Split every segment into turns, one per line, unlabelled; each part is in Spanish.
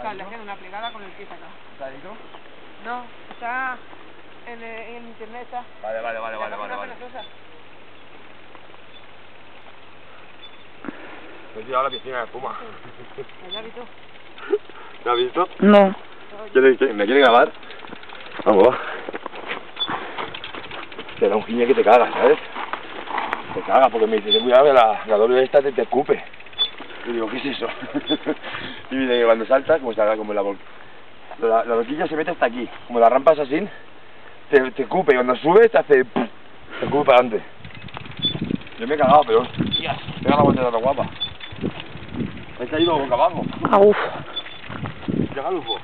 Claro, le hacen una plegada con el pie acá.
¿Está ahí tú?
No, está en internet está.
Vale. Me he tirado a la piscina de espuma.
¿Ya has visto?
¿Me has visto?
No.
¿Me quiere grabar? Vamos, va. Te da un giñe que te cagas, ¿sabes? Te cagas porque me dice, ten cuidado que la doble esta te escupe. Y digo, ¿qué es eso? Y mira que cuando salta, como la roquilla se mete hasta aquí. Como la rampa es así, te escupe. Y cuando sube te hace... Te escupe para adelante. Yo me he cagado, pero... Hostias, pega la vuelta de la guapa. Me he caído boca abajo.
Uf.
Llega Lufo.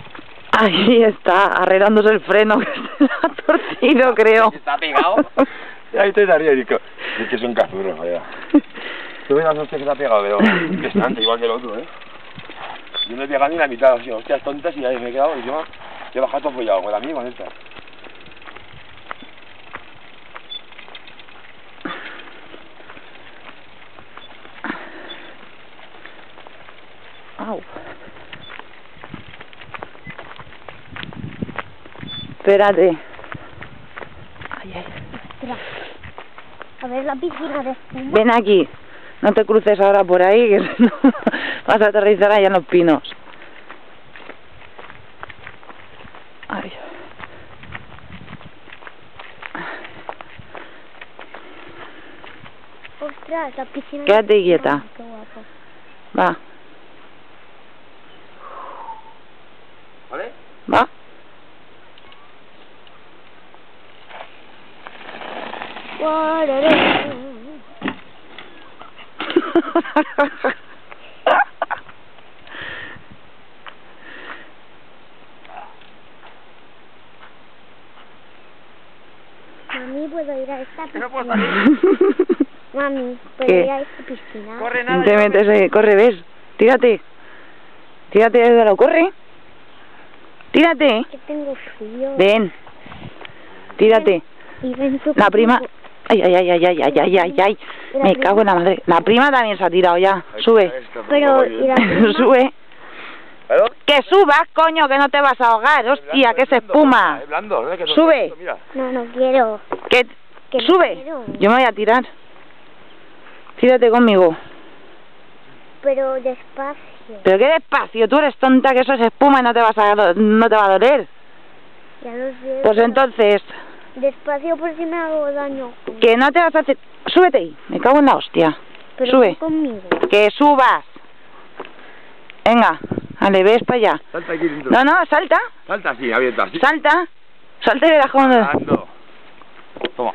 Ahí está, arreglándose el freno, que se le ha torcido, creo.
Está pegado. Y ahí estoy de arriba y digo, es que es un cazurro, vaya. Tú ves las hostias que te ha pegado, pero impresionante, igual que el otro, Yo no he pegado ni la mitad, así, hostias tontas, y ahí me he quedado, y encima he bajado todo apoyado con la mía y con esta.
Au. Espérate. Ay.
Ostras. A ver la piscina de espuma.
Ven aquí. No te cruces ahora por ahí, que no vas a aterrizar allá en los pinos. Ay.
Ostras, la piscina.
Quédate quieta.
Qué guapo.
Va.
¿Vale?
Va.
Mami, ¿puedo ir a esta
Que no puedo
piscina?
salir.
Mami, ¿puedo
¿Qué?
ir a esta piscina?
Corre nada.
Te metes ahí, corre, ves. Tírate. Tírate desde lo corre. Tírate.
Que tengo frío.
Ven. Tírate.
Y ven tú
La prima.
conmigo.
Ay. Me cago en la madre. La prima también se ha tirado ya. Sube.
Pero, ¿y la prima?
Sube.
¿Aló?
Que subas, coño, que no te vas a ahogar. Hostia, que se espuma.
Es blando, ¿no? Que
Sube.
Mira.
No quiero.
Que
Que no
sube.
quiero.
Yo me voy a tirar. Tírate conmigo.
Pero despacio.
Pero qué despacio, tú eres tonta, que eso es espuma y no te va a doler.
Ya lo sé.
Pues
pero
entonces,
despacio por si me hago daño.
que no te vas a hacer... Súbete ahí, me cago en la hostia.
Pero
Sube.
tú conmigo.
Que subas. Venga, vale, ves para allá.
Salta aquí dentro.
No, salta.
Salta así, abierta, así.
Salta. Salta y verás cómo...
Ando. Toma.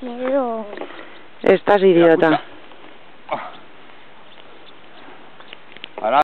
Miedo.
Estás idiota.